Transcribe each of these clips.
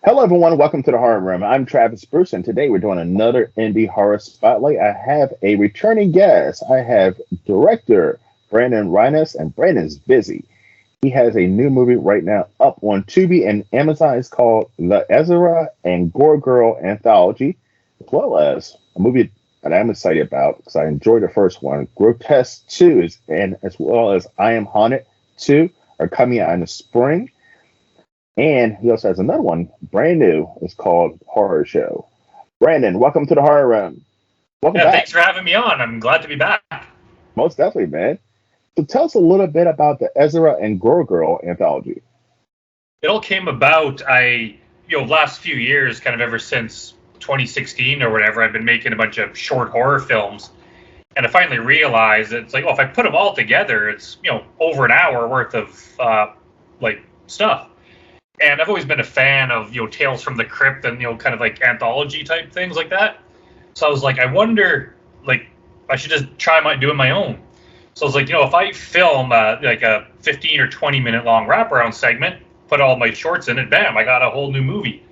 Hello, everyone. Welcome to the Horror Room. I'm Travis Bruce, and today we're doing another indie horror spotlight. I have a returning guest. I have director Brandon Rhiness, and Brandon's busy. He has a new movie right now up on Tubi and Amazon. It's called The Ezzera and Gore Girl Anthology, as well as a movie that I'm excited about because I enjoyed the first one. Grotesque 2 is, and as well as I Am Haunted 2 are coming out in the spring. And he also has another one, brand new. It's called Horror Show. Brandon, welcome to the Horror Room. Welcome Yeah, back. thanks for having me on. I'm glad to be back. Most definitely, man. So tell us a little bit about the Ezzera and Gore Girl anthology. It all came about, last few years, kind of ever since 2016 or whatever, I've been making a bunch of short horror films. And I finally realized that it's like, if I put them all together, it's, over an hour worth of, stuff. And I've always been a fan of, Tales from the Crypt and, kind of like anthology type things like that. So I was like, I wonder, I should just try doing my own. So I was like, if I film like a 15 or 20 minute long wraparound segment, put all my shorts in it, bam, I got a whole new movie.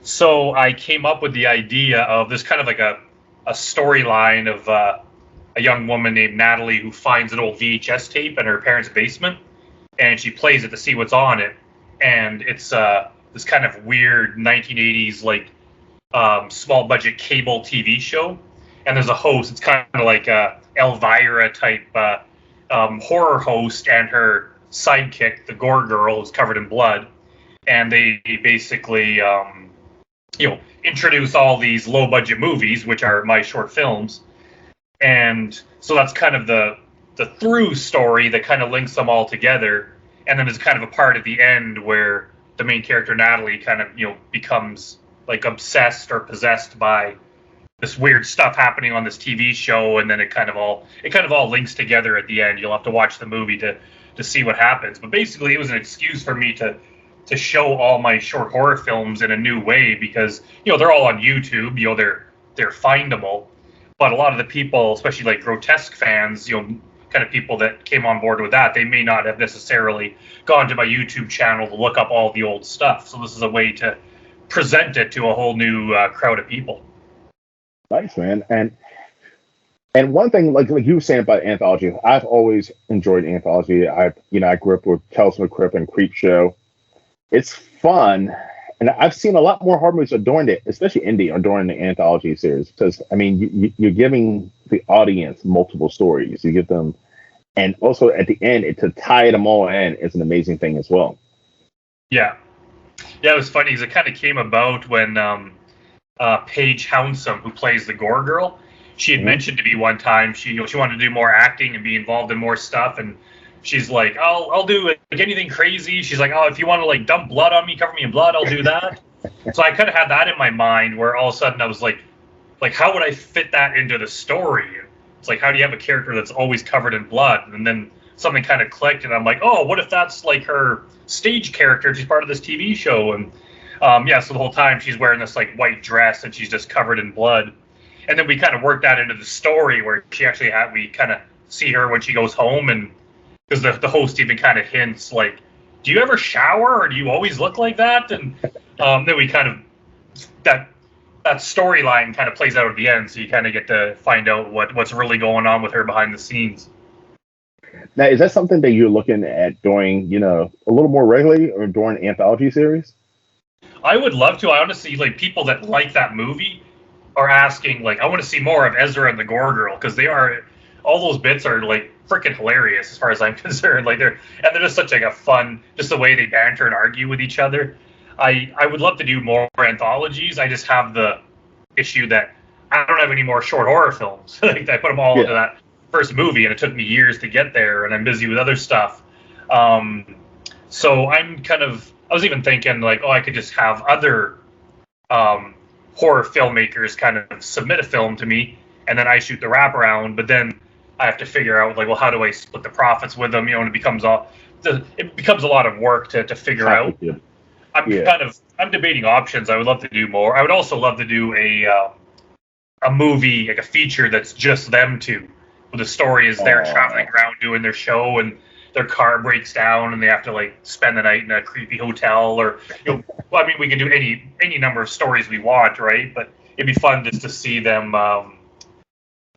So I came up with the idea of this kind of like a storyline of a young woman named Natalie who finds an old VHS tape in her parents' basement, and she plays it to see what's on it. And it's this kind of weird 1980s small budget cable TV show. And there's a host. It's kind of like a Elvira type horror host and her sidekick, the Gore Girl, who's covered in blood. And they basically, introduce all these low budget movies, which are my short films. And so that's kind of the through story that kind of links them all together. And then there's kind of a part at the end where the main character Natalie kind of becomes like obsessed or possessed by this weird stuff happening on this TV show, and then it kind of all links together at the end. You'll have to watch the movie to see what happens. But basically, it was an excuse for me to show all my short horror films in a new way because they're all on YouTube. They're findable, but a lot of the people, especially like Grotesque fans, kind of people that came on board with that, they may not have necessarily gone to my YouTube channel to look up all the old stuff. So this is a way to present it to a whole new crowd of people. Nice, man. And one thing, like you were saying about anthology, I've always enjoyed anthology. I grew up with Tales from the Crypt and Creep Show. It's fun, and I've seen a lot more horror movies adorned it, especially indie, adorning the anthology series. Because you're giving the audience multiple stories. You give them, and also at the end, to tie them all in is an amazing thing as well. Yeah, it was funny because it kind of came about when Paige Hounsome, who plays the Gore Girl, she had mentioned to me one time she wanted to do more acting and be involved in more stuff, and she's like, I'll do like anything crazy. She's like, oh, if you want to like dump blood on me, cover me in blood, I'll do that. So I kind of had that in my mind where all of a sudden I was like how would I fit that into the story? It's like, how do you have a character that's always covered in blood? And then something kind of clicked, and I'm like, oh, what if that's like her stage character? She's part of this TV show, and so the whole time she's wearing this like white dress and she's just covered in blood. And then we kind of worked that into the story where we kind of see her when she goes home, and because the host even kind of hints like, do you ever shower or do you always look like that? And then we kind of that storyline kind of plays out at the end, so you kind of get to find out what's really going on with her behind the scenes. Now, is that something that you're looking at doing, a little more regularly, or during an anthology series? I would love to. I honestly, people that like that movie are asking, I want to see more of Ezzera and the Gore Girl, because all those bits are freaking hilarious as far as I'm concerned. They're just such a fun, just the way they banter and argue with each other. I would love to do more anthologies. I just have the issue that I don't have any more short horror films. I put them all into that first movie, and it took me years to get there, and I'm busy with other stuff. So I was even thinking I could just have other horror filmmakers kind of submit a film to me, and then I shoot the wraparound. But then I have to figure out how do I split the profits with them? And it becomes a lot of work to figure out. I'm debating options. I would love to do more. I would also love to do a movie, like a feature that's just them two, where the story is they're traveling around doing their show, and their car breaks down and they have to like spend the night in a creepy hotel, or well, I mean, we can do any number of stories we want, right? But it'd be fun just to see them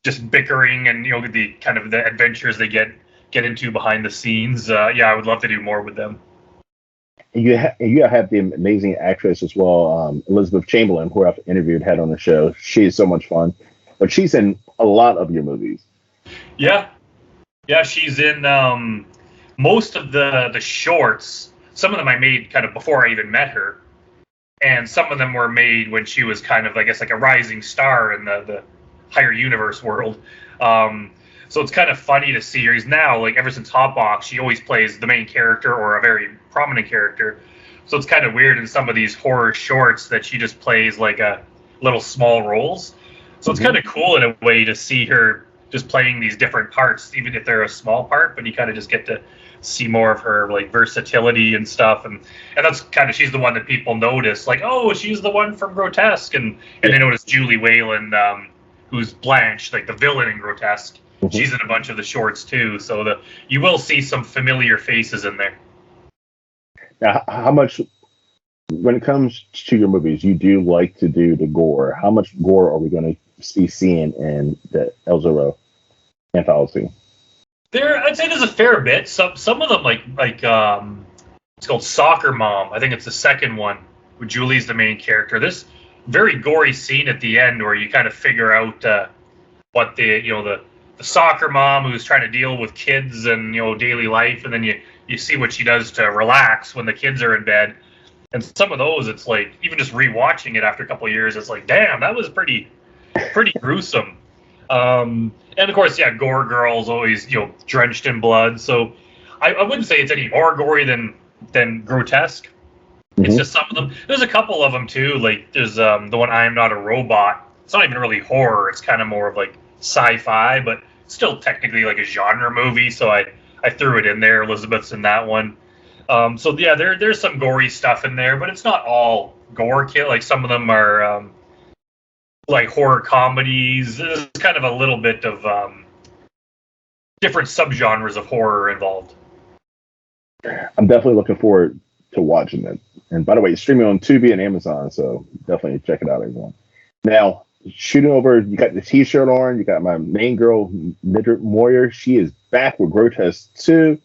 just bickering and the kind of the adventures they get into behind the scenes. Yeah, I would love to do more with them. You have the amazing actress as well, Elizabeth Chamberlain, who I've interviewed, had on the show. She is so much fun, but she's in a lot of your movies. Yeah, she's in most of the shorts. Some of them I made kind of before I even met her, and some of them were made when she was kind of, I guess, like a rising star in the higher universe world. So it's kind of funny to see her. He's now, like, ever since Hot Box, she always plays the main character or a very prominent character. So it's kind of weird in some of these horror shorts that she just plays like a little small roles. So it's kind of cool in a way to see her just playing these different parts, even if they're a small part, but you kind of just get to see more of her like versatility and stuff. And that's kind of, she's the one that people notice, like, oh, she's the one from Grotesque. And they notice Julie Wayland, who's Blanche, like the villain in Grotesque. She's in a bunch of the shorts too, so you will see some familiar faces in there. Now, how much, when it comes to your movies, you do like to do the gore? How much gore are we going to be seeing in the Ezzera anthology? I'd say there's a fair bit. Some of them, like it's called Soccer Mom. I think it's the second one, where Julie's the main character. This very gory scene at the end where you kind of figure out what the soccer mom who's trying to deal with kids and daily life, and then you see what she does to relax when the kids are in bed. And some of those, it's like, even just rewatching it after a couple of years, it's like, damn, that was pretty gruesome. And of course, yeah, Gore Girl's always drenched in blood. So I wouldn't say it's any more gory than Grotesque. It's just some of them. There's a couple of them too. Like there's the one I Am Not a Robot. It's not even really horror. It's kind of more of like sci-fi, but still technically like a genre movie, so I threw it in there. Elizabeth's in that one. So yeah, there's some gory stuff in there, but it's not all gore kill. Like some of them are like horror comedies. There's kind of a little bit of different subgenres of horror involved. I'm definitely looking forward to watching it. And by the way, it's streaming on Tubi and Amazon, so definitely check it out, everyone. Now, shooting over, you got the t-shirt on, you got my main girl, Midget Moyer. She is back with Grotesque 2.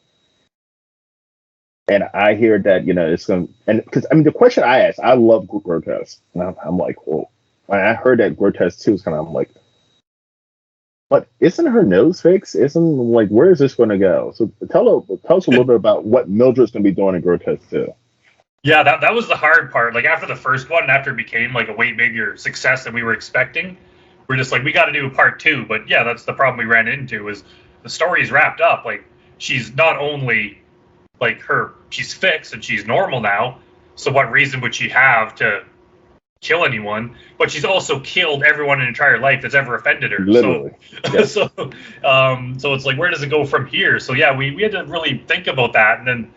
And I hear that, it's going to, and because, I mean, the question I asked, I love Grotesque. And I'm like, well, I heard that Grotesque 2 is kind of, I'm like, but isn't her nose fixed? Like, where is this going to go? So tell us a little bit about what Mildred's going to be doing in Grotesque 2. Yeah, that was the hard part. Like after the first one, after it became like a way bigger success than we were expecting, we're just like, we got to do a part 2. But yeah, that's the problem we ran into, is the story's wrapped up. Like she's not only like she's fixed and she's normal now. So what reason would she have to kill anyone? But she's also killed everyone in her entire life that's ever offended her. Literally. So, yeah. So it's like, where does it go from here? So yeah, we had to really think about that, and then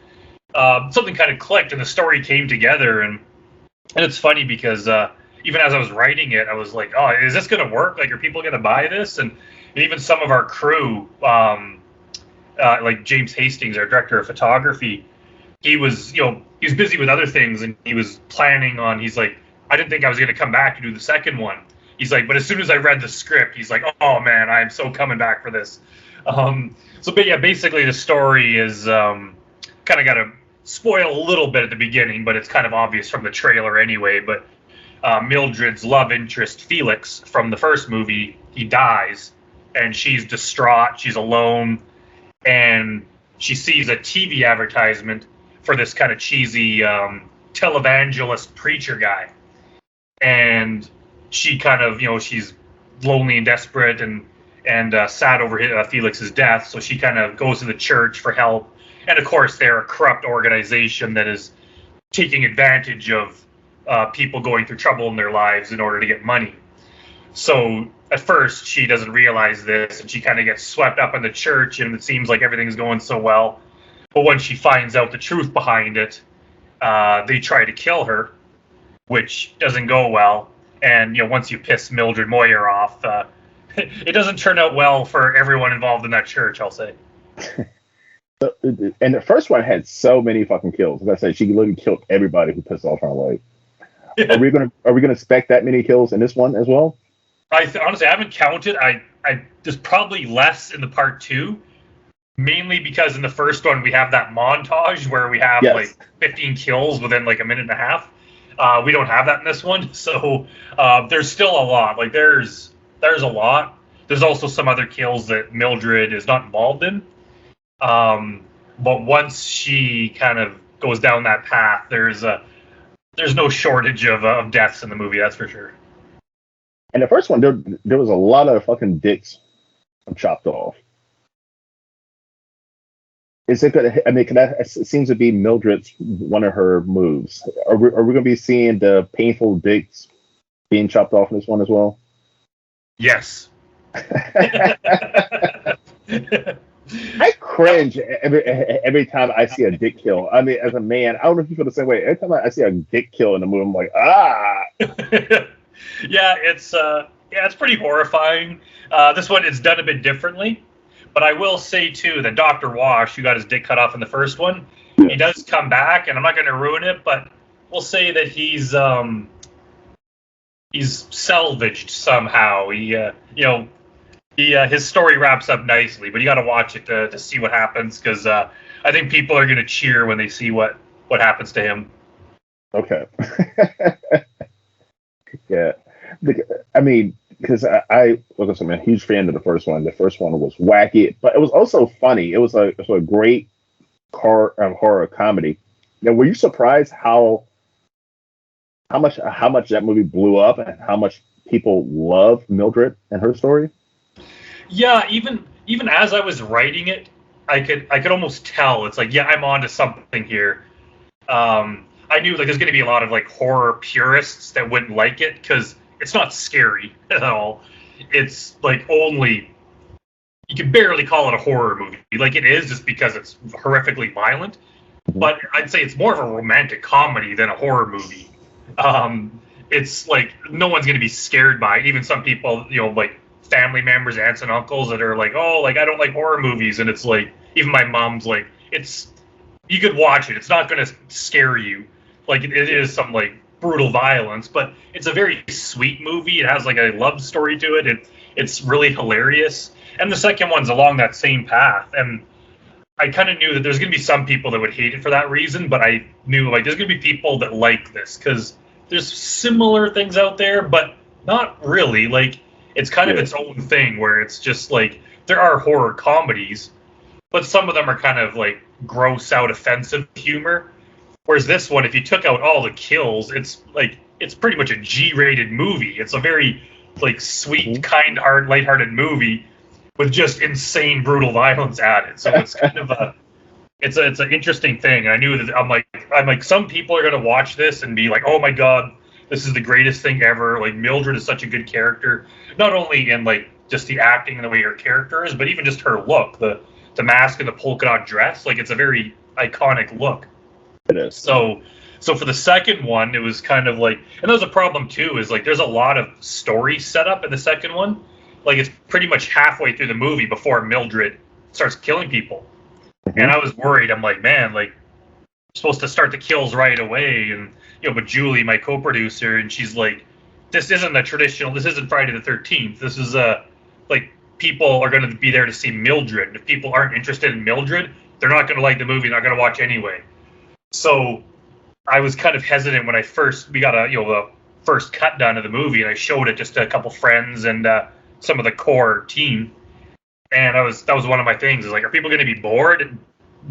something kind of clicked and the story came together. And it's funny because even as I was writing it, I was like, oh, is this going to work? Like, are people going to buy this? And even some of our crew, like James Hastings, our director of photography, he was busy with other things, and he was planning on, he's like, I didn't think I was going to come back to do the second one. He's like, but as soon as I read the script, he's like, oh man, I'm so coming back for this. But yeah, basically the story is kind of got to spoil a little bit at the beginning, but it's kind of obvious from the trailer anyway. But Mildred's love interest, Felix, from the first movie, he dies, and she's distraught. She's alone, and she sees a TV advertisement for this kind of cheesy televangelist preacher guy. And she kind of, she's lonely and desperate and sad over Felix's death. So she kind of goes to the church for help. And of course, they're a corrupt organization that is taking advantage of people going through trouble in their lives in order to get money. So at first, she doesn't realize this, and she kind of gets swept up in the church, and it seems like everything's going so well. But when she finds out the truth behind it, they try to kill her, which doesn't go well. And once you piss Mildred Moyer off, it doesn't turn out well for everyone involved in that church, I'll say. And the first one had so many fucking kills. As I said, she literally killed everybody who pissed off her. Like, are we gonna expect that many kills in this one as well? Honestly, I haven't counted. There's probably less in the part 2, mainly because in the first one we have that montage where we have like 15 kills within like a minute and a half. We don't have that in this one, so there's still a lot. Like there's a lot. There's also some other kills that Mildred is not involved in. But once she kind of goes down that path, there's no shortage of deaths in the movie. That's for sure. And the first one, there was a lot of fucking dicks chopped off. Is it good? I mean, it seems to be Mildred's one of her moves. Are we going to be seeing the painful dicks being chopped off in this one as well? Yes. I cringe every time I see a dick kill. I mean, as a man, I don't know if you feel the same way. Every time I see a dick kill in the movie, I'm like, ah. Yeah, it's pretty horrifying. This one is done a bit differently, but I will say too that Dr. Wash, who got his dick cut off in the first one, he does come back, and I'm not going to ruin it, but we'll say that he's salvaged somehow. His story wraps up nicely, but you got to watch it to see what happens, because I think people are going to cheer when they see what happens to him. Okay. Yeah. I mean, because I was a huge fan of the first one. The first one was wacky, but it was also funny. It was a great horror comedy. Now, were you surprised how much that movie blew up and how much people love Mildred and her story? Yeah, even as I was writing it, I could almost tell. It's like, yeah, I'm onto something here. I knew like there's going to be a lot of like horror purists that wouldn't like it because it's not scary at all. It's like you can barely call it a horror movie. Like it is just because it's horrifically violent. But I'd say it's more of a romantic comedy than a horror movie. It's like no one's going to be scared by it. Even some people, like family members, aunts and uncles that are like, oh, like I don't like horror movies. And it's like, even my mom's like, you could watch it. It's not going to scare you. Like it is some like brutal violence, but it's a very sweet movie. It has like a love story to it. It's really hilarious. And the second one's along that same path. And I kind of knew that there's going to be some people that would hate it for that reason, but I knew like there's going to be people that like this because there's similar things out there, but not really. Like it's kind of its own thing where it's just like there are horror comedies, but some of them are kind of like gross out offensive humor. Whereas this one, if you took out all the kills, it's pretty much a G-rated movie. It's a very like sweet, kind-hearted, lighthearted movie with just insane brutal violence added. So it's kind of it's an interesting thing. And I knew that I'm like some people are gonna watch this and be like, oh my god, this is the greatest thing ever. Like Mildred is such a good character, not only in like just the acting and the way her character is, but even just her look, the mask and the polka dot dress. Like it's a very iconic look. It is. So for the second one, it was kind of like, and that was a problem too, is like there's a lot of story set up in the second one. Like it's pretty much halfway through the movie before Mildred starts killing people. And I was worried. I'm like, man, like I'm supposed to start the kills right away. And but Julie, my co-producer, and she's like, this isn't this isn't Friday the 13th. This is like people are going to be there to see Mildred. And if people aren't interested in Mildred, they're not going to like the movie. They're not going to watch anyway. So I was kind of hesitant when we got the first cut done of the movie, and I showed it just to a couple friends and some of the core team. And that was one of my things is like, are people going to be bored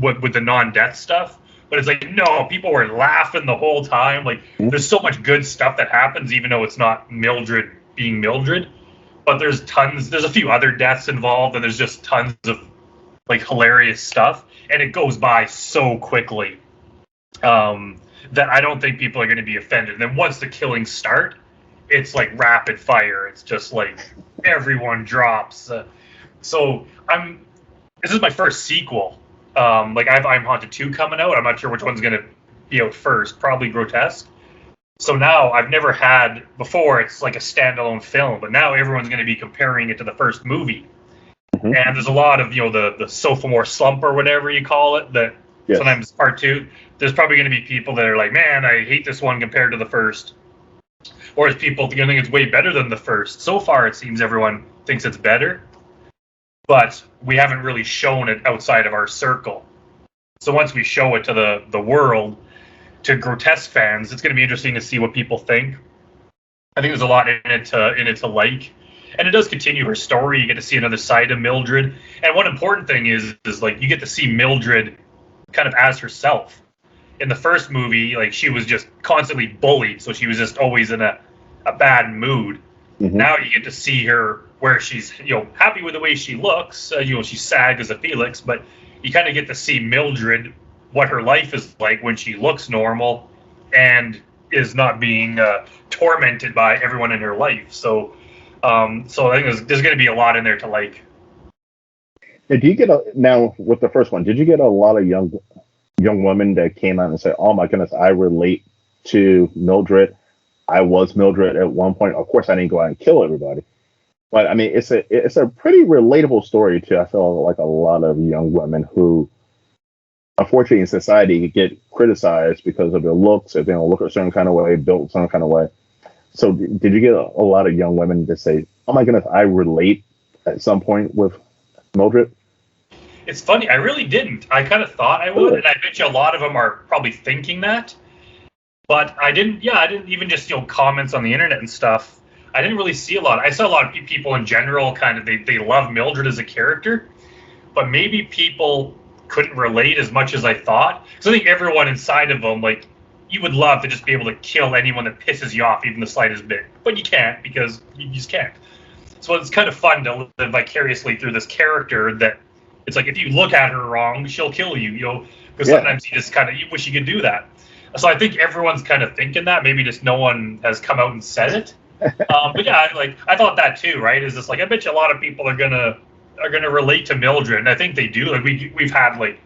with the non-death stuff? But it's like, no, people were laughing the whole time. Like there's so much good stuff that happens, even though it's not Mildred being Mildred. But there's a few other deaths involved, and there's just tons of like hilarious stuff, and it goes by so quickly. That I don't think people are going to be offended. And then once the killings start, it's like rapid fire. It's just like everyone drops. So this is my first sequel. Like I have I'm Haunted 2 coming out. I'm not sure which one's going to be out first. Probably Grotesque. So now I've never had before. It's like a standalone film, but now everyone's going to be comparing it to the first movie. And there's a lot of, the sophomore slump or whatever you call it, that sometimes part two, there's probably going to be people that are like, man, I hate this one compared to the first. Or there's people going to think it's way better than the first. So far, it seems everyone thinks it's better, but we haven't really shown it outside of our circle. So once we show it to the world, to Grotesque fans, it's going to be interesting to see what people think. I think there's a lot in it to like. And it does continue her story. You get to see another side of Mildred. And one important thing is like you get to see Mildred kind of as herself. In the first movie, like she was just constantly bullied, so she was just always in a bad mood. Now you get to see her where she's happy with the way she looks. She's sad as a Felix, but you kind of get to see Mildred, what her life is like when she looks normal and is not being tormented by everyone in her life. So I think there's going to be a lot in there to like. Now, now with the first one, did you get a lot of young women that came out and said, "Oh my goodness, I relate to Mildred. I was Mildred at one point. Of course, I didn't go out and kill everybody, but I mean, it's a pretty relatable story to, I feel like, a lot of young women who, unfortunately, in society get criticized because of their looks, if they don't look a certain kind of way, built some kind of way." So did you get a lot of young women that say, "Oh my goodness, I relate at some point with Mildred"? It's funny. I really didn't. I kind of thought I would, and I bet you a lot of them are probably thinking that. But I didn't. Yeah, I didn't even just comments on the internet and stuff. I didn't really see a lot. I saw a lot of people in general kind of they love Mildred as a character, but maybe people couldn't relate as much as I thought. Because I think everyone inside of them, like, you would love to just be able to kill anyone that pisses you off, even the slightest bit, but you can't because you just can't. So it's kind of fun to live vicariously through this character that. It's like if you look at her wrong, she'll kill you, because sometimes you just kind of wish you could do that. So I think everyone's kind of thinking that. Maybe just no one has come out and said it. But yeah, I thought that too, right? Is this like I bet you a lot of people are gonna relate to Mildred, and I think they do. Like we've had like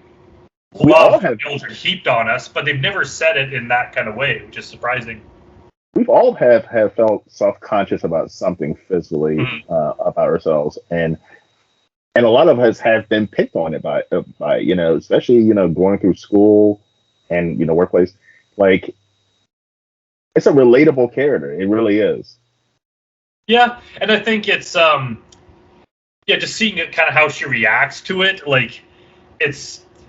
love for Mildred heaped on us, but they've never said it in that kind of way, which is surprising. We've all have felt self-conscious about something physically about ourselves, and a lot of us have been picked on it by especially going through school and workplace. Like, it's a relatable character. It really is. Yeah, and I think it's just seeing it kind of how she reacts to it. Like,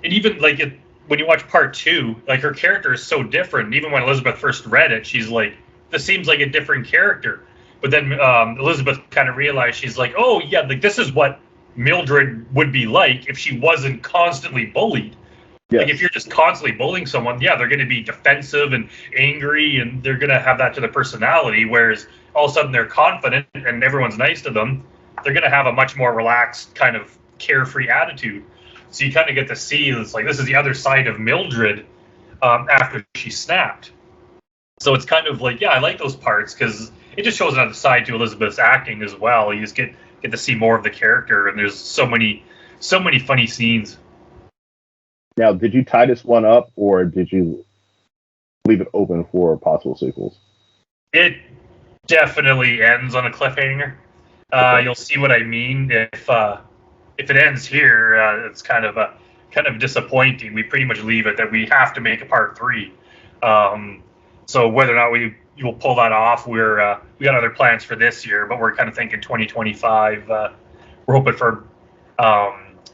when you watch part two, like her character is so different. Even when Elizabeth first read it, she's like, this seems like a different character. But then Elizabeth kind of realized, she's like, oh yeah, like this is what Mildred would be like if she wasn't constantly bullied. Yes. Like if you're just constantly bullying someone, yeah, they're going to be defensive and angry, and they're going to have that to their personality. Whereas all of a sudden they're confident and everyone's nice to them, they're going to have a much more relaxed, kind of carefree attitude. So you kind of get to see this is the other side of Mildred after she snapped. So it's kind of like, yeah, I like those parts because it just shows another side to Elizabeth's acting as well. You just get to see more of the character, and there's so many funny scenes. Now, did you tie this one up, or did you leave it open for possible sequels? It definitely ends on a cliffhanger. Okay. You'll see what I mean. If it ends here, it's kind of disappointing. We pretty much leave it that we have to make a part 3. So whether or not we will pull that off, we got other plans for this year, but we're kind of thinking 2025. We're hoping for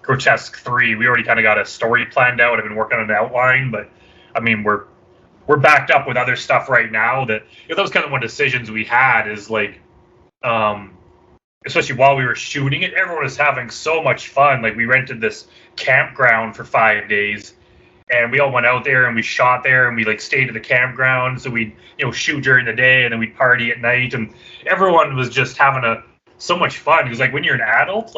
Grotesque 3. We already kind of got a story planned out. I've been working on an outline, but I mean we're backed up with other stuff right now. That was kind of one of the decisions we had is like, especially while we were shooting it, everyone was having so much fun. Like we rented this campground for 5 days. And we all went out there and we shot there and we stayed at the campground. So we'd shoot during the day and then we'd party at night, and everyone was just having so much fun. Because when you're an adult,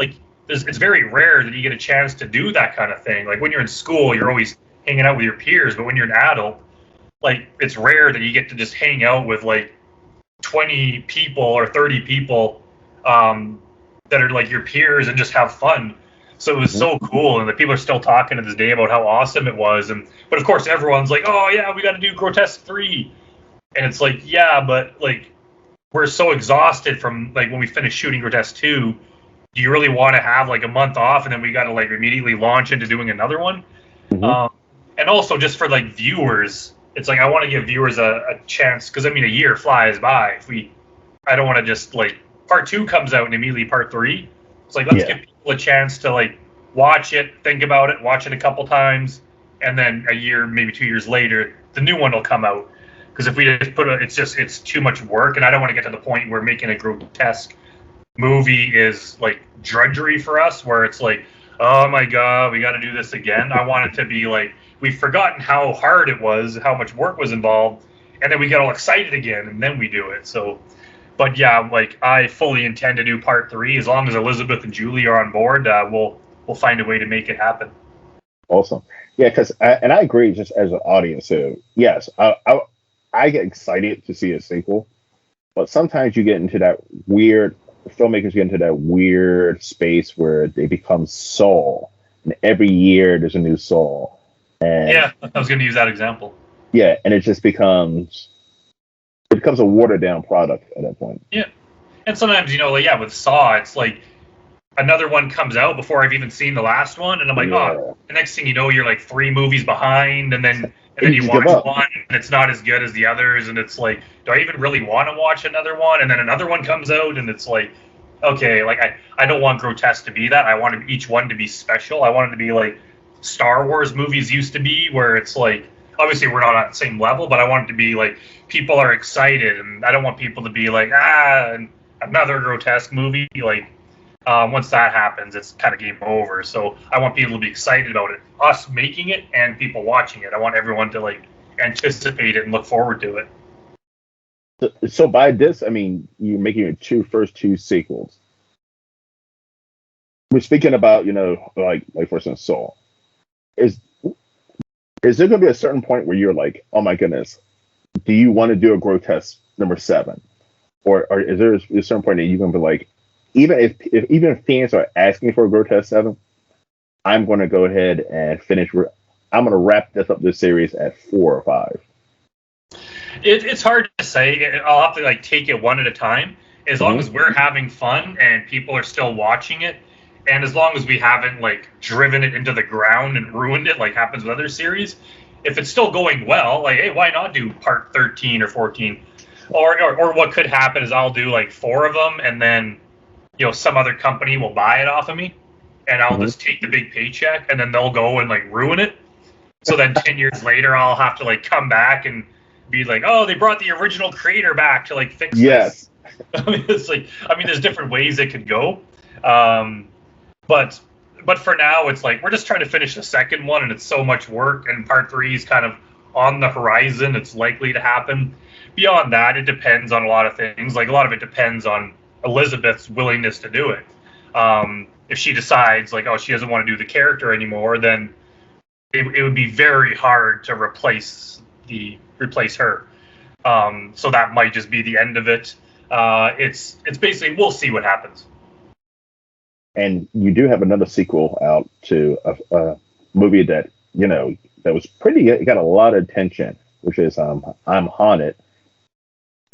it's very rare that you get a chance to do that kind of thing. Like when you're in school, you're always hanging out with your peers, but when you're an adult, it's rare that you get to just hang out with 20 people or 30 people that are your peers and just have fun. So it was so cool, and the people are still talking to this day about how awesome it was. But of course, everyone's like, "Oh yeah, we got to do Grotesque 3," and it's like, yeah, but we're so exhausted from when we finished shooting Grotesque 2. do you really want to have like a month off and then we got to like immediately launch into doing another one? Mm-hmm. And also just for like viewers, it's like I want to give viewers a chance, because I mean a year flies by. I don't want to just like part 2 comes out and immediately part 3. It's like let's give people a chance to like watch it, think about it, watch it a couple times, and then a year, maybe 2 years later, the new one will come out. Because if we just it's too much work, and I don't want to get to the point where making a grotesque movie is like drudgery for us, where it's like, oh my god, we got to do this again. I want it to be like we've forgotten how hard it was, how much work was involved, and then we get all excited again, and then we do it. So, but yeah, like I fully intend to do part 3 as long as Elizabeth and Julie are on board. We'll find a way to make it happen. Awesome. Yeah, because I agree. Just as an audience, so yes, I get excited to see a sequel, but sometimes you get into that weird. Filmmakers get into that weird space where they become Saul, and every year there's a new Saul. And yeah, I was going to use that example. Yeah, and it just becomes a watered down product at that point. Yeah, and sometimes like with Saw, it's like another one comes out before I've even seen the last one, and I'm like, oh, the next thing you know, you're like 3 movies behind, and then you watch one, and it's not as good as the others, and it's like, do I even really want to watch another one? And then another one comes out, and it's like, okay, like I don't want Grotesque to be that. I want each one to be special. I want it to be like Star Wars movies used to be, where it's like, obviously we're not on the same level, but I want it to be like people are excited, and I don't want people to be like, another Grotesque movie. Like, once that happens, it's kind of game over. So I want people to be excited about it, us making it and people watching it. I want everyone to like anticipate it and look forward to it. So by this, I mean you're making your first two sequels. We're speaking about, like for instance, Saul. Is there going to be a certain point where you're like, oh my goodness, do you want to do a Grotesque number 7, or is there a certain point that you're going to be like, even if fans are asking for a Grotesque 7, I'm going to go ahead and finish. I'm going to wrap this series at 4 or 5. It's hard to say. I'll have to like take it one at a time. As long as we're having fun and people are still watching it, and as long as we haven't like driven it into the ground and ruined it like happens with other series, if it's still going well, like, hey, why not do part 13 or 14? Or what could happen is I'll do like 4 of them, and then some other company will buy it off of me, and I'll just take the big paycheck, and then they'll go and like ruin it. So then 10 years later, I'll have to like come back and be like, oh, they brought the original creator back to like fix this. It's like, there's different ways it could go. But for now, it's like we're just trying to finish the second one, and it's so much work, and part 3 is kind of on the horizon. It's likely to happen. Beyond that, it depends on a lot of things. Like a lot of it depends on Elizabeth's willingness to do it. If she decides like, oh, she doesn't want to do the character anymore, then it would be very hard to replace her. So that might just be the end of it. It's basically, we'll see what happens. And you do have another sequel out to a movie that that was it got a lot of attention, which is I'm Haunted.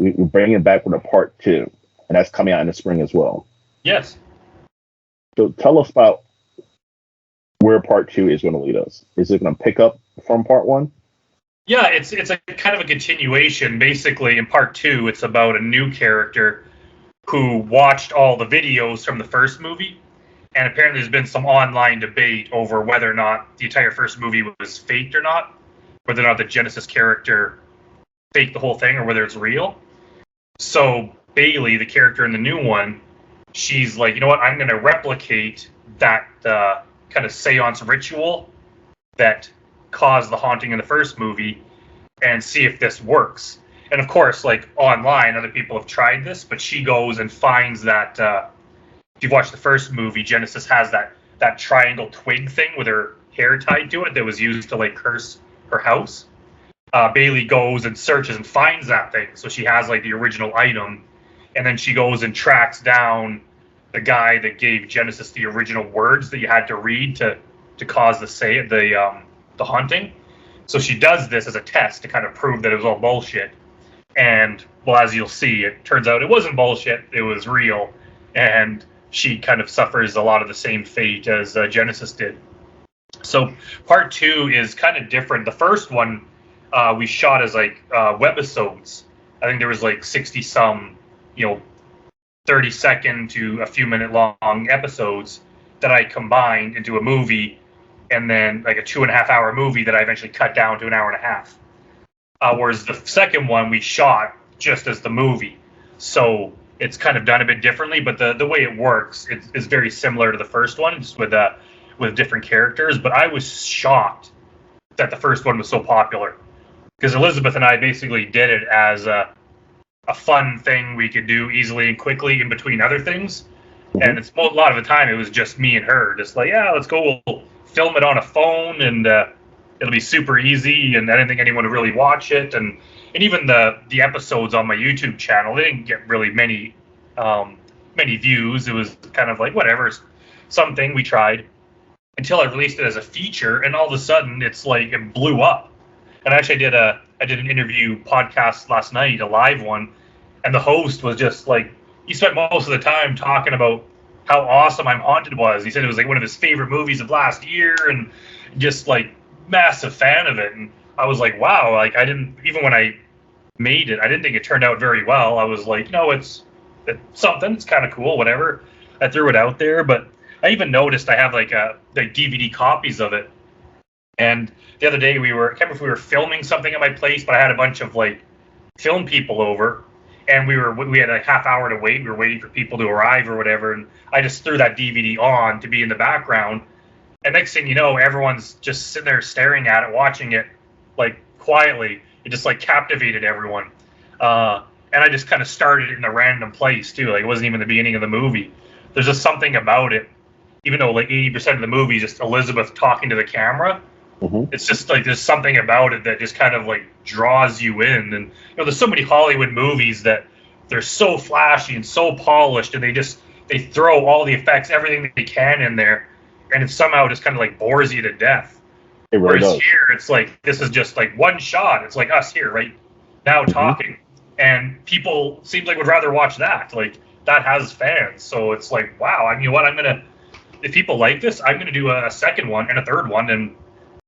We're bringing it back with a part 2. And that's coming out in the spring as well. Yes. So tell us about where part 2 is going to lead us. Is it going to pick up from part 1? Yeah, it's a kind of a continuation. Basically, in part 2, it's about a new character who watched all the videos from the first movie. And apparently there's been some online debate over whether or not the entire first movie was faked or not. Whether or not the Genesis character faked the whole thing or whether it's real. So Bailey, the character in the new one, she's like, you know what, I'm going to replicate that kind of seance ritual that caused the haunting in the first movie and see if this works. And of course, like online, other people have tried this, but she goes and finds that if you've watched the first movie, Genesis has that triangle twig thing with her hair tied to it that was used to like curse her house. Bailey goes and searches and finds that thing. So she has like the original item. And then she goes and tracks down the guy that gave Genesis the original words that you had to read to cause the haunting. So she does this as a test to kind of prove that it was all bullshit. And well, as you'll see, it turns out it wasn't bullshit. It was real. And she kind of suffers a lot of the same fate as Genesis did. So part 2 is kind of different. The first one we shot as like webisodes. I think there was like 60 some, 30-second to a few minute long episodes that I combined into a movie, and then like a 2.5 hour movie that I eventually cut down to an hour and a half. Whereas the second one we shot just as the movie. So it's kind of done a bit differently, but the way it works is very similar to the first one, just with different characters. But I was shocked that the first one was so popular, because Elizabeth and I basically did it as a fun thing we could do easily and quickly in between other things. Mm-hmm. And it's a lot of the time it was just me and her, just like, yeah, let's go, we'll film it on a phone, and it'll be super easy, and I didn't think anyone would really watch it. And even the episodes on my YouTube channel, they didn't get really many views. It was kind of like, whatever, something we tried, until I released it as a feature, and all of a sudden it's like it blew up. And actually I did an interview podcast last night, a live one, and the host was just like, he spent most of the time talking about how awesome I'm Haunted was. He said it was like one of his favorite movies of last year, and just like massive fan of it. And I was like, wow, like even when I made it, I didn't think it turned out very well. I was like, it's something, it's kind of cool, whatever. I threw it out there, but I even noticed I have like DVD copies of it. And the other day I can't remember if we were filming something at my place, but I had a bunch of like film people over, and we had a half hour to wait. We were waiting for people to arrive or whatever, and I just threw that DVD on to be in the background. And next thing you know, everyone's just sitting there staring at it, watching it like quietly. It just like captivated everyone. And I just kind of started in a random place too. Like it wasn't even the beginning of the movie. There's just something about it, even though like 80% of the movie is just Elizabeth talking to the camera. Mm-hmm. It's just like there's something about it that just kind of like draws you in. And there's so many Hollywood movies that they're so flashy and so polished, and they throw all the effects, everything they can in there, and it somehow just kind of like bores you to death. It really Whereas does. Here, it's like this is just like one shot. It's like us here right now talking, and people seem like would rather watch that. Like that has fans, so it's like, wow. I mean, what if people like this, I'm gonna do a second one and a third one, and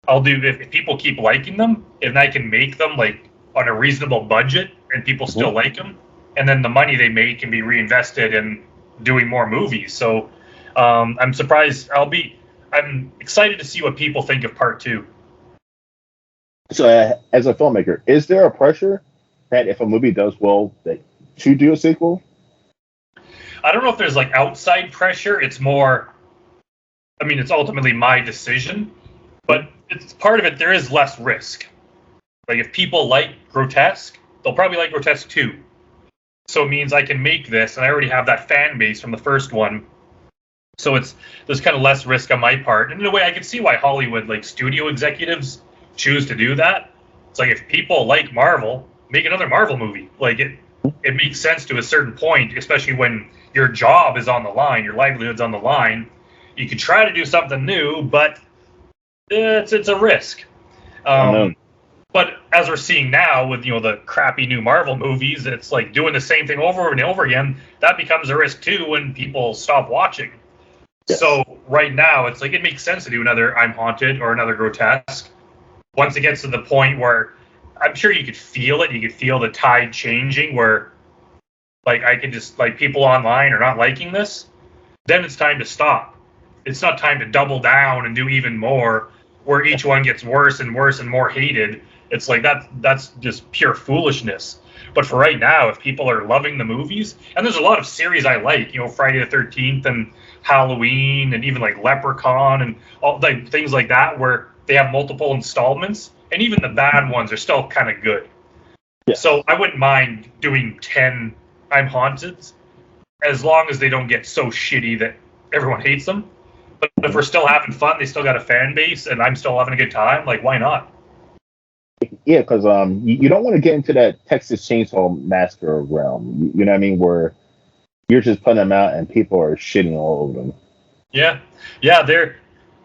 I'll do, if people keep liking them, and I can make them like on a reasonable budget and people still like them, and then the money they make can be reinvested in doing more movies. So I'm surprised. I'm excited to see what people think of part 2. So as a filmmaker, is there a pressure that if a movie does well, that to do a sequel? I don't know if there's like outside pressure. It's more, I mean, it's ultimately my decision, but it's part of it. There is less risk. Like if people like Grotesque, they'll probably like Grotesque 2. So it means I can make this, and I already have that fan base from the first one. So there's kind of less risk on my part. And in a way, I can see why Hollywood, like studio executives, choose to do that. It's like if people like Marvel, make another Marvel movie. Like it makes sense to a certain point, especially when your job is on the line, your livelihood's on the line. You could try to do something new, but it's a risk. But as we're seeing now with the crappy new Marvel movies, it's like doing the same thing over and over again. That becomes a risk too when people stop watching. Yes. So right now, it's like it makes sense to do another I'm Haunted or another Grotesque. Once it gets to the point where I'm sure you could feel it, you could feel the tide changing, where like I could just like people online are not liking this, then it's time to stop. It's not time to double down and do even more, where each one gets worse and worse and more hated. It's like that's just pure foolishness. But for right now, if people are loving the movies, and there's a lot of series I like, Friday the 13th and Halloween and even like Leprechaun and all like things like that, where they have multiple installments, and even the bad ones are still kind of good. Yeah. So I wouldn't mind doing 10 I'm Haunted, as long as they don't get so shitty that everyone hates them. But if we're still having fun, they still got a fan base, and I'm still having a good time, like, why not? Yeah, because you don't want to get into that Texas Chainsaw Massacre realm. You know what I mean? Where you're just putting them out and people are shitting all over them. Yeah. They're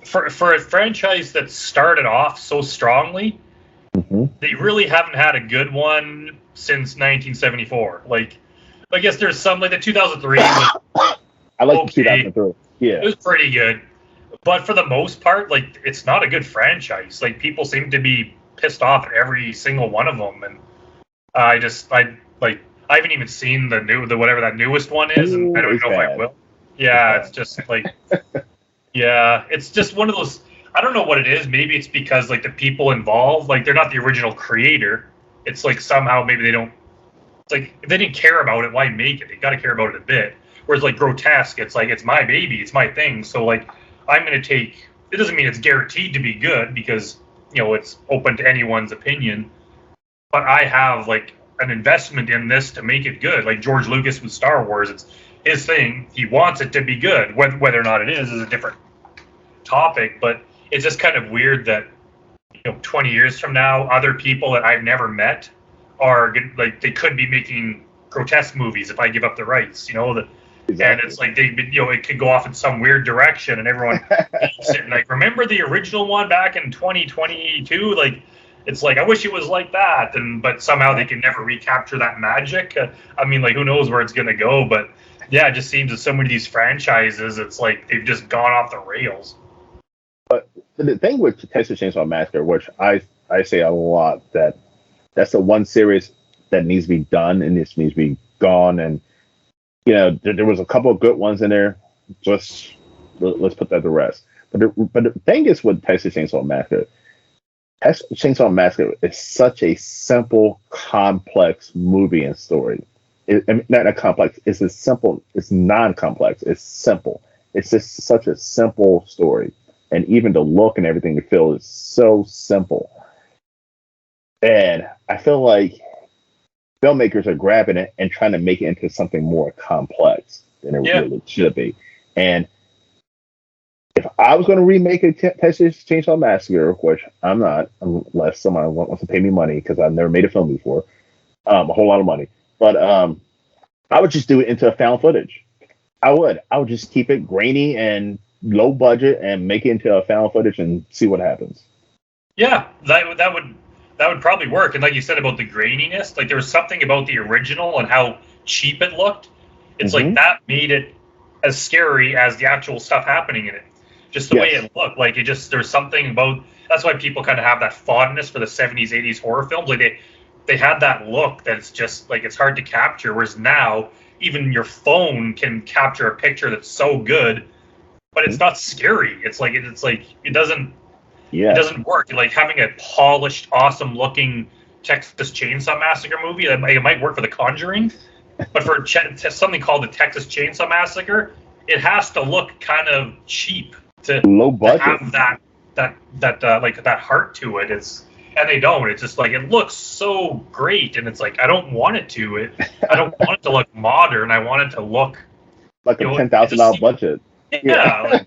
for a franchise that started off so strongly, they really haven't had a good one since 1974. Like, I guess there's some, like the 2003 was I like the okay. 2003. Yeah. It was pretty good. But for the most part, like, it's not a good franchise. Like, people seem to be pissed off at every single one of them, and I haven't even seen the whatever that newest one is, and I Ooh, don't even it's know if I bad. will. Yeah, it's just like, yeah, it's just one of those. I don't know what it is. Maybe it's because like the people involved, like they're not the original creator. It's like somehow maybe they don't. It's like if they didn't care about it, why make it? They got to care about it a bit. Whereas like Grotesque, it's like it's my baby, it's my thing. So like I'm gonna take. It doesn't mean it's guaranteed to be good because it's open to anyone's opinion. But I have like an investment in this to make it good. Like George Lucas with Star Wars, it's his thing. He wants it to be good. Whether or not it is a different topic. But it's just kind of weird that 20 years from now, other people that I've never met are like they could be making Grotesque movies if I give up the rights. Exactly. And it's like it could go off in some weird direction, and everyone hates it. And like, remember the original one back in 2022? Like, it's like I wish it was like that, but somehow they can never recapture that magic. I mean, like, who knows where it's gonna go? But yeah, it just seems that so many of these franchises, it's like they've just gone off the rails. But the thing with Texas Chainsaw Massacre, which I say a lot, that's the one series that needs to be done and this needs to be gone. And there was a couple of good ones in there. Let's put that to rest. But the thing is with Texas Chainsaw Massacre is such a simple, complex movie and story. Not a complex. It's a simple. It's non-complex. It's simple. It's just such a simple story, and even the look and everything you feel is so simple. And I feel like filmmakers are grabbing it and trying to make it into something more complex than it really should be. And if I was going to remake a Texas Chainsaw Massacre, which I'm not, unless someone wants to pay me money because I've never made a film before, a whole lot of money, but I would just do it into a found footage. I would just keep it grainy and low budget and make it into a found footage and see what happens. Yeah, that would probably work. And like you said about the graininess, like there was something about the original and how cheap it looked. It's like that made it as scary as the actual stuff happening in it. Just the way it looked, like there's something about. That's why people kind of have that fondness for the 70s, 80s horror films. Like they had that look that's just like it's hard to capture. Whereas now, even your phone can capture a picture that's so good, but it's not scary. It's like it doesn't. Yeah. It doesn't work. Like having a polished, awesome-looking Texas Chainsaw Massacre movie, it might work for The Conjuring, but for something called the Texas Chainsaw Massacre, it has to look kind of cheap to low budget, to have that heart to it. And they don't. It's just like it looks so great, and it's like I don't want it to. I don't want it to look modern. I want it to look like a $10,000 budget. Yeah,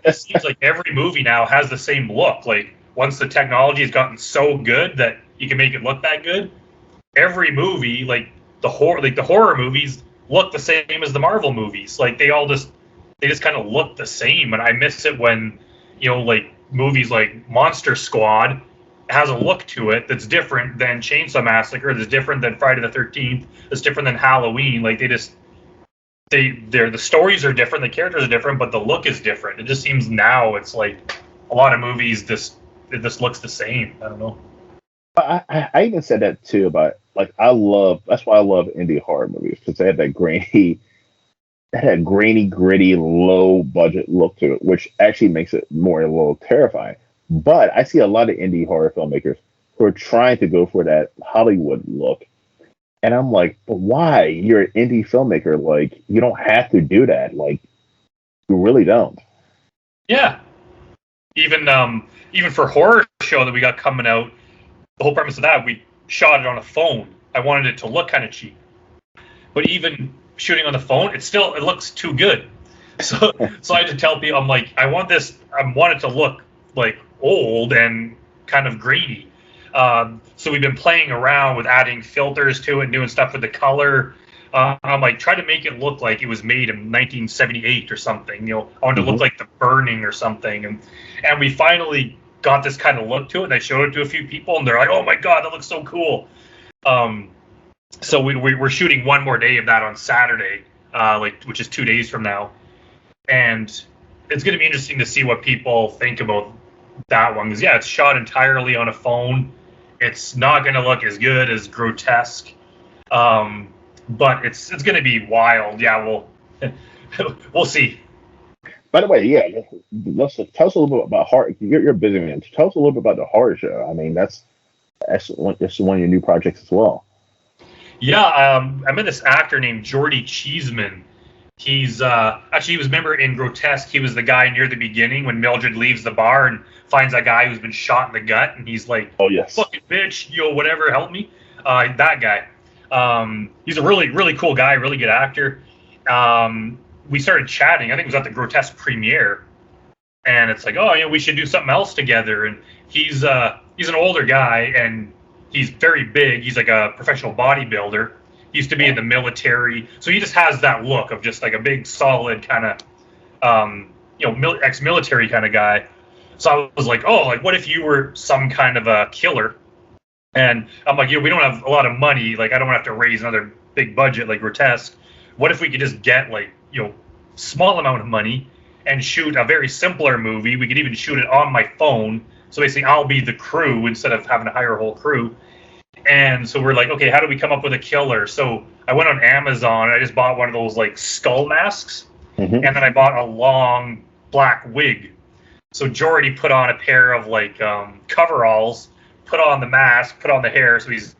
it seems like every movie now has the same look. Like once the technology has gotten so good that you can make it look that good, every movie, like the horror movies, look the same as the Marvel movies. Like they just kind of look the same. And I miss it when like movies like Monster Squad has a look to it that's different than Chainsaw Massacre, that's different than Friday the 13th, that's different than Halloween. Like the stories are different, the characters are different, but the look is different. It just seems now it's like a lot of movies it just looks the same. I don't know. I even said that too about like that's why I love indie horror movies because they have that grainy, gritty, low budget look to it, which actually makes it more a little terrifying. But I see a lot of indie horror filmmakers who are trying to go for that Hollywood look. And I'm like, but why? You're an indie filmmaker. Like, you don't have to do that. Like, you really don't. Yeah. Even for horror show that we got coming out, the whole premise of that, we shot it on a phone. I wanted it to look kind of cheap. But even shooting on the phone, it looks too good. So I had to tell people, I'm like, I want it to look like old and kind of grainy. So we've been playing around with adding filters to it and doing stuff with the color. I'm like, try to make it look like it was made in 1978 or something. I wanted to look like The Burning or something. And we finally got this kind of look to it. And I showed it to a few people, and they're like, oh my God, that looks so cool. So we're shooting one more day of that on Saturday, which is 2 days from now. and it's going to be interesting to see what people think about that one, because it's shot entirely on a phone. It's not going to look as good as Grotesque, but it's going to be wild. We'll see. By the way, let's tell us a little bit about horror. You're a busy man. Tell us a little bit about the horror show. I mean, that's one of your new projects as well. Yeah, I met this actor named Jordy Cheeseman. He's actually, he was a member in Grotesque. He was the guy near the beginning when Mildred leaves the bar and finds that guy who's been shot in the gut, and he's like, "Oh yes, fucking bitch, whatever, help me." That guy. He's a really, really cool guy, really good actor. We started chatting. I think it was at the Grotesque premiere, and it's like, oh, we should do something else together. And he's an older guy, and he's very big. He's like a professional bodybuilder. He used to be in the military, so he just has that look of just like a big, solid kind of, ex-military kind of guy. So I was like, oh, like what if you were some kind of a killer? And I'm like, we don't have a lot of money. Like I don't have to raise another big budget like Grotesque. What if we could just get like, small amount of money and shoot a very simpler movie? We could even shoot it on my phone. So basically I'll be the crew instead of having to hire a whole crew. And so we're like, okay, how do we come up with a killer? So I went on Amazon and I just bought one of those like skull masks. Mm-hmm. And then I bought a long black wig. So Jordy put on a pair of like coveralls, put on the mask, put on the hair. So he's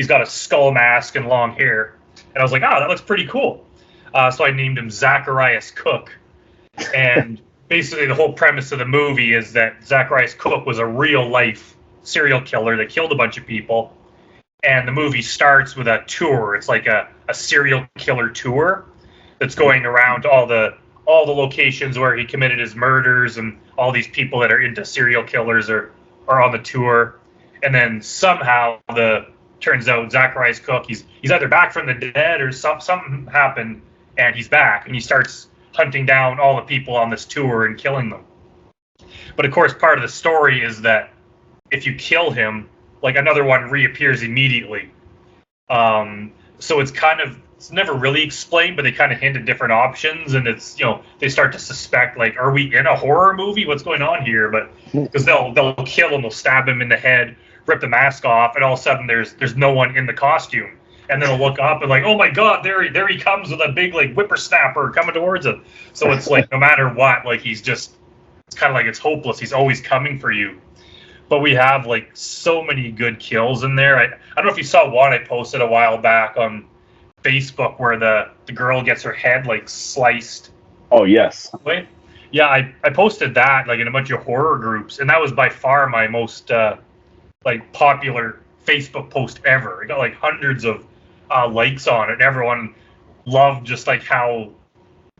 got a skull mask and long hair. And I was like, oh, that looks pretty cool. So I named him Zacharias Cook. And basically the whole premise of the movie is that Zacharias Cook was a real life serial killer that killed a bunch of people. And the movie starts with a tour. It's like a serial killer tour that's going around all the locations where he committed his murders, and all these people that are into serial killers are on the tour. And then somehow turns out Zacharias Cook, he's either back from the dead or something happened and he's back, and he starts hunting down all the people on this tour and killing them. But of course, part of the story is that if you kill him, like another one reappears immediately. So it's never really explained, but they kind of hint at different options, and it's, they start to suspect, like, are we in a horror movie? What's going on here? But because they'll kill him, they'll stab him in the head, rip the mask off, and all of a sudden there's no one in the costume. And then they'll look up and like, oh my God, there he comes with a big like whippersnapper coming towards him. So it's like no matter what, like it's kind of like it's hopeless. He's always coming for you. But we have like so many good kills in there. I don't know if you saw one I posted a while back on Facebook where the girl gets her head like sliced. Oh yes. Wait. Yeah, I posted that like in a bunch of horror groups, and that was by far my most like popular Facebook post ever. It got like hundreds of likes on it. Everyone loved just like how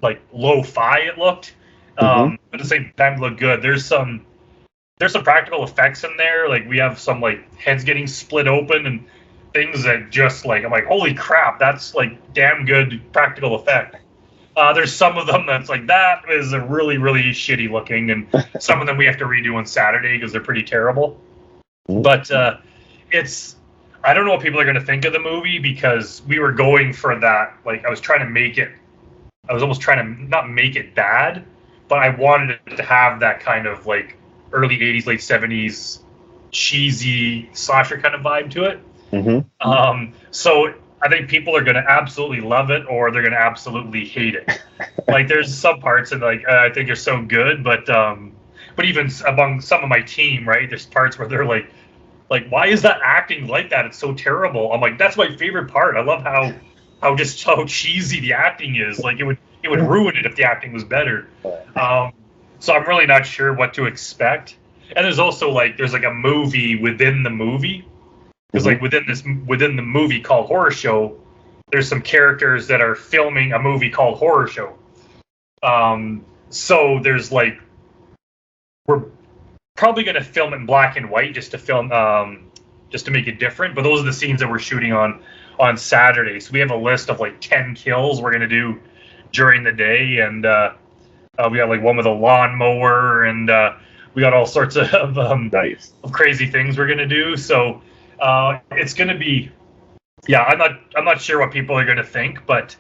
like lo-fi it looked. But at the same time it looked good. There's some practical effects in there. Like we have some like heads getting split open and things that just like I'm like, holy crap, that's like damn good practical effect. There's some of them that's like that is a really, really shitty looking, and some of them we have to redo on Saturday because they're pretty terrible. But I don't know what people are going to think of the movie, because we were going for that. Like I was almost trying to not make it bad, but I wanted it to have that kind of like early 80s, late 70s cheesy slasher kind of vibe to it. So I think people are going to absolutely love it, or they're going to absolutely hate it. Like there's some parts that like I think are so good, but even among some of my team, right, there's parts where they're like, why is that acting like that? It's so terrible. I'm like, that's my favorite part. I love how cheesy the acting is. Like it would ruin it if the acting was better. So I'm really not sure what to expect. And there's also like there's like a movie within the movie. Because like within the movie called Horror Show, there's some characters that are filming a movie called Horror Show. So there's like we're probably going to film it in black and white just to make it different. But those are the scenes that we're shooting on Saturday. So we have a list of like 10 kills we're going to do during the day, and we got like one with a lawnmower, and we got all sorts of nice of crazy things we're going to do. So it's going to be, I'm not sure what people are going to think, but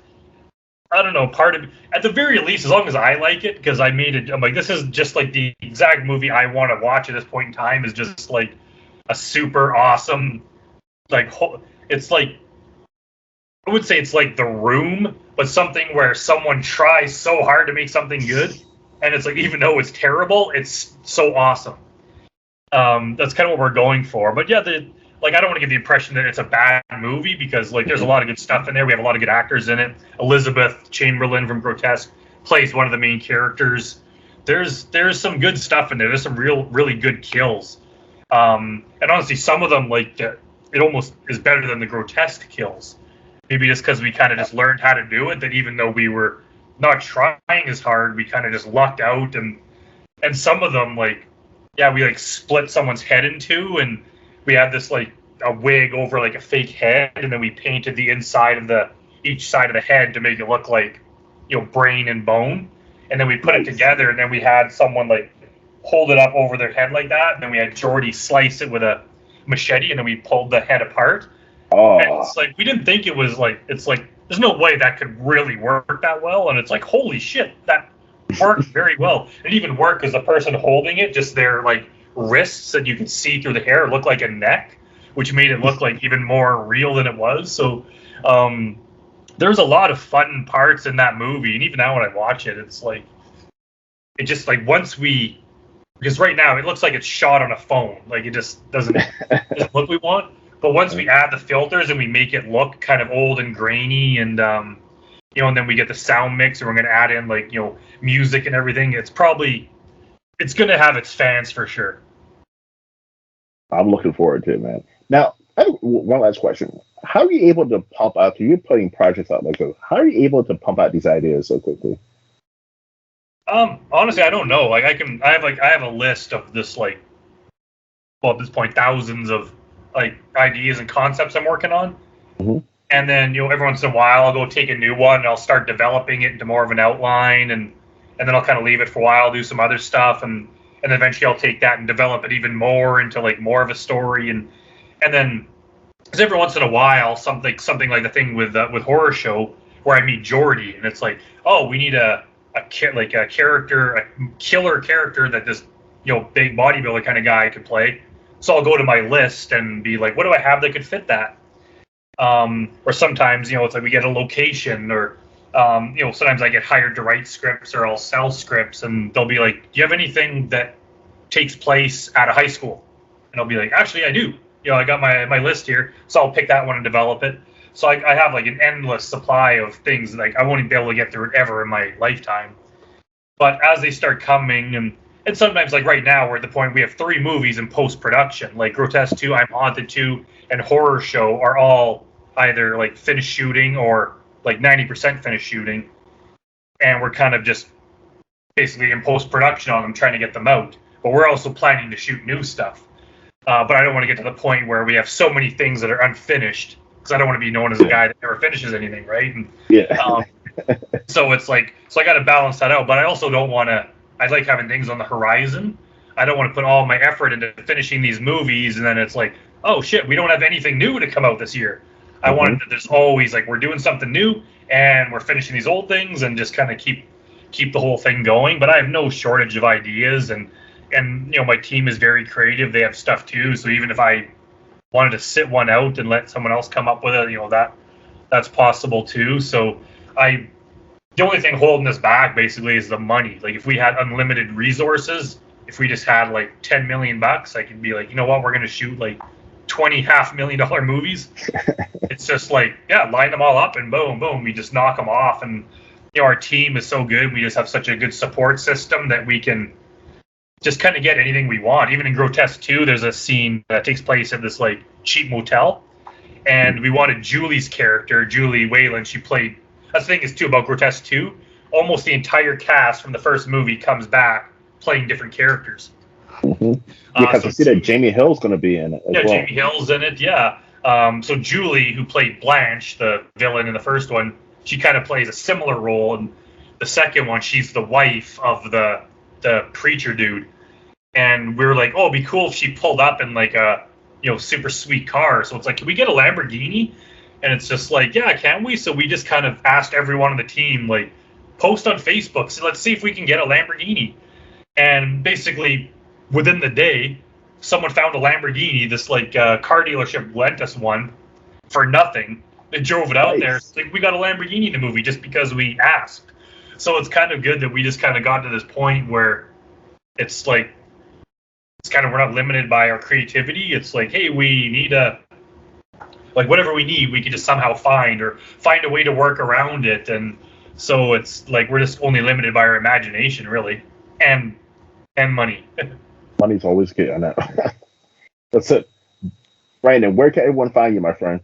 I don't know, part of, at the very least, as long as I like it, because I made it, I'm like, this is just like the exact movie I want to watch at this point in time, is just like a super awesome, like, it's like, I would say it's like The Room, but something where someone tries so hard to make something good, and it's like, even though it's terrible, it's so awesome. That's kind of what we're going for. But yeah, I don't want to give the impression that it's a bad movie, because like there's a lot of good stuff in there. We have a lot of good actors in it. Elizabeth Chamberlain from Grotesque plays one of the main characters. There's some good stuff in there. There's some really good kills. And honestly, some of them, like, it almost is better than the Grotesque kills. Maybe just because we kind of just learned how to do it, that even though we were not trying as hard, we kind of just lucked out. And some of them, like, yeah, we like split someone's head in two, and we had this like a wig over like a fake head, and then we painted the inside of each side of the head to make it look like, brain and bone. And then we put it together, and then we had someone like hold it up over their head like that, and then we had Jordy slice it with a machete, and then we pulled the head apart. Oh. And it's like, we didn't think it was like, it's like, there's no way that could really work that well. And it's like, holy shit, that worked very well. It even worked because the person holding it, just their like wrists that you could see through the hair, looked like a neck, which made it look like even more real than it was. So there's a lot of fun parts in that movie. And even now when I watch it, it's like, it just like, because right now it looks like it's shot on a phone. Like, it just doesn't look we want. But once we add the filters and we make it look kind of old and grainy, and and then we get the sound mix, and we're going to add in like, music and everything, it's going to have its fans for sure. I'm looking forward to it, man. Now, I have one last question. How are you able to pump out, you're putting projects out like this, how are you able to pump out these ideas so quickly? Honestly, I don't know. Like, I have a list of this, like, well, at this point, thousands of like ideas and concepts I'm working on. Mm-hmm. And then, every once in a while I'll go take a new one and I'll start developing it into more of an outline, and then I'll kind of leave it for a while, do some other stuff, and eventually I'll take that and develop it even more into like more of a story, and then because every once in a while something like the thing with Horror Show where I meet Jordy, and it's like, oh, we need a killer character that this big bodybuilder kind of guy could play. So I'll go to my list and be like, what do I have that could fit that? Or sometimes, it's like we get a location, or, sometimes I get hired to write scripts, or I'll sell scripts, and they'll be like, do you have anything that takes place at a high school? And I'll be like, actually, I do. I got my list here, so I'll pick that one and develop it. So I have like an endless supply of things, like I won't even be able to get through it ever in my lifetime. But as they start coming, and sometimes, like right now, we're at the point we have 3 movies in post-production. Like Grotesque 2, I'm Haunted 2, and Horror Show are all either like finished shooting or like 90% finished shooting. And we're kind of just basically in post-production on them, trying to get them out. But we're also planning to shoot new stuff. But I don't want to get to the point where we have so many things that are unfinished, because I don't want to be known as a guy that never finishes anything, right? And, yeah. So it's like, I got to balance that out. But I also don't want to, I like having things on the horizon. I don't want to put all my effort into finishing these movies, and then it's like, oh shit, we don't have anything new to come out this year. I wanted that there's always like, we're doing something new, and we're finishing these old things, and just kind of keep the whole thing going. But I have no shortage of ideas, and my team is very creative. They have stuff too. So even if I wanted to sit one out and let someone else come up with it, that's possible too. So the only thing holding us back basically is the money. Like, if we had unlimited resources, if we just had like $10 million, I could be like, you know what, we're going to shoot like 20 $500,000 movies. It's just like, yeah, line them all up and boom, boom. We just knock them off. And, our team is so good. We just have such a good support system that we can just kind of get anything we want. Even in Grotesque 2, there's a scene that takes place at this like cheap motel. And we wanted Julie's character, Julie Wayland, she played. That's the thing is too about Grotesque 2. Almost the entire cast from the first movie comes back playing different characters. Mm-hmm. Because I see that Jamie Hill's going to be in it as well. Jamie Hill's in it, yeah. So Julie, who played Blanche, the villain in the first one, she kind of plays a similar role. In the second one, she's the wife of the preacher dude. And we were like, oh, it'd be cool if she pulled up in like a super sweet car. So it's like, can we get a Lamborghini? And it's just like, yeah, can we? So we just kind of asked everyone on the team, like, post on Facebook. So let's see if we can get a Lamborghini. And basically, within the day, someone found a Lamborghini. This car dealership lent us one for nothing. They drove it out there. It's like, we got a Lamborghini in the movie just because we asked. So it's kind of good that we just kind of got to this point where it's like, it's kind of, we're not limited by our creativity. It's like, hey, we need whatever we need, we can just somehow find a way to work around it. And so it's like, we're just only limited by our imagination, really, and money. Money's always good, I know. That's it. Brandon, where can everyone find you, my friend?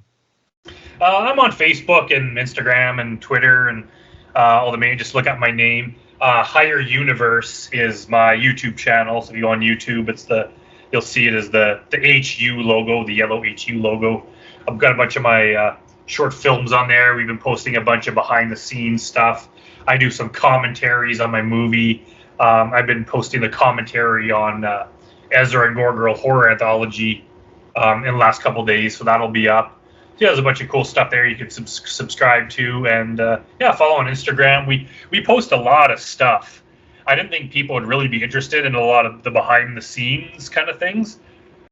I'm on Facebook and Instagram and Twitter and all the main. Just look up my name. Higher Universe is my YouTube channel. So if you go on YouTube, you'll see it as the HU logo, the yellow HU logo. I've got a bunch of my short films on there. We've been posting a bunch of behind the scenes stuff. I do some commentaries on my movie. I've been posting the commentary on Ezzera and Gore horror anthology in the last couple of days, so that'll be up. Yeah, there's a bunch of cool stuff there you can subscribe to, and follow on Instagram. We post a lot of stuff. I didn't think people would really be interested in a lot of the behind the scenes kind of things,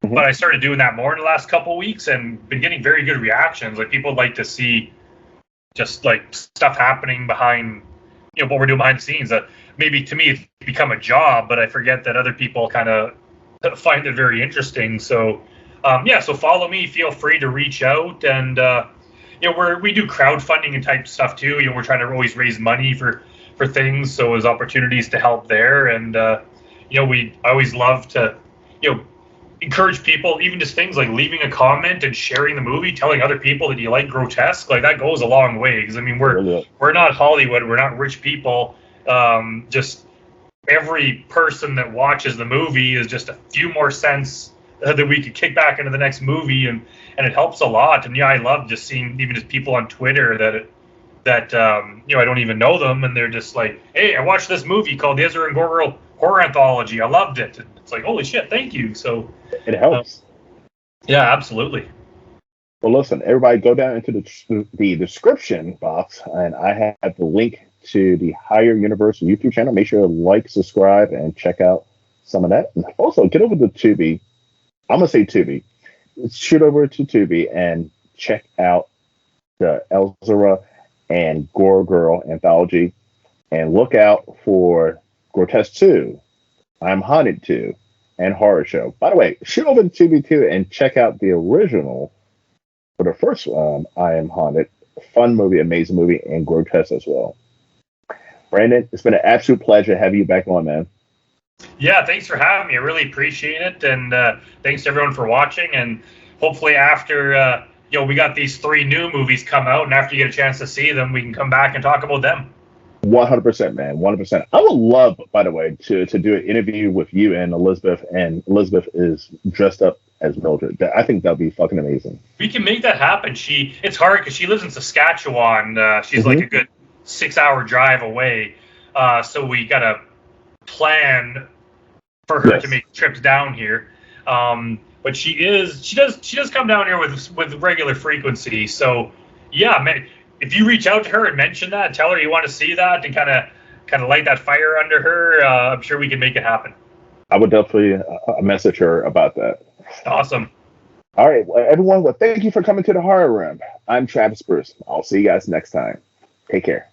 but I started doing that more in the last couple of weeks and been getting very good reactions. Like, people like to see just like stuff happening behind, what we're doing behind the scenes. That maybe to me it's become a job, but I forget that other people kind of find it very interesting. So. So follow me. Feel free to reach out, and we do crowdfunding and type stuff too. We're trying to always raise money for things, so there's opportunities to help there. And I always love to encourage people, even just things like leaving a comment and sharing the movie, telling other people that you like Grotesque. Like, that goes a long way, because I mean, we're not Hollywood, we're not rich people. Just every person that watches the movie is just a few more cents that we could kick back into the next movie, and it helps a lot. And I love just seeing even just people on Twitter that I don't even know them, and they're just like, hey, I watched this movie called the Ezzera and Gore horror anthology. I loved it. And it's like, holy shit, thank you. So it helps. Yeah, absolutely. Well, listen, everybody, go down into the description box, and I have the link to the Higher Universe YouTube channel. Make sure to like, subscribe, and check out some of that. And also, get over to Tubi. I'm going to say Tubi. Shoot over to Tubi and check out the Ezzera and Gore Girl anthology. And look out for Grotesque 2, I'm Haunted 2, and Horror Show. By the way, shoot over to Tubi too and check out the original for the first I Am Haunted. Fun movie, amazing movie, and Grotesque as well. Brandon, it's been an absolute pleasure having you back on, man. Yeah, thanks for having me. I really appreciate it, and thanks to everyone for watching. And hopefully, after we got these 3 new movies come out, and after you get a chance to see them, we can come back and talk about them. 100%, man. 100%. I would love, by the way, to do an interview with you and Elizabeth. And Elizabeth is dressed up as Mildred. I think that'd be fucking amazing. We can make that happen. It's hard because she lives in Saskatchewan. She's like a good 6-hour drive away. So we gotta plan for her to make trips down here. But she does come down here with regular frequency. So yeah, man, if you reach out to her and mention that, tell her you want to see that, and kind of light that fire under her, I'm sure we can make it happen. I would definitely message her about that. Awesome. All right, everyone. Well, thank you for coming to the Horror Room. I'm Travis Bruce. I'll see you guys next time. Take care.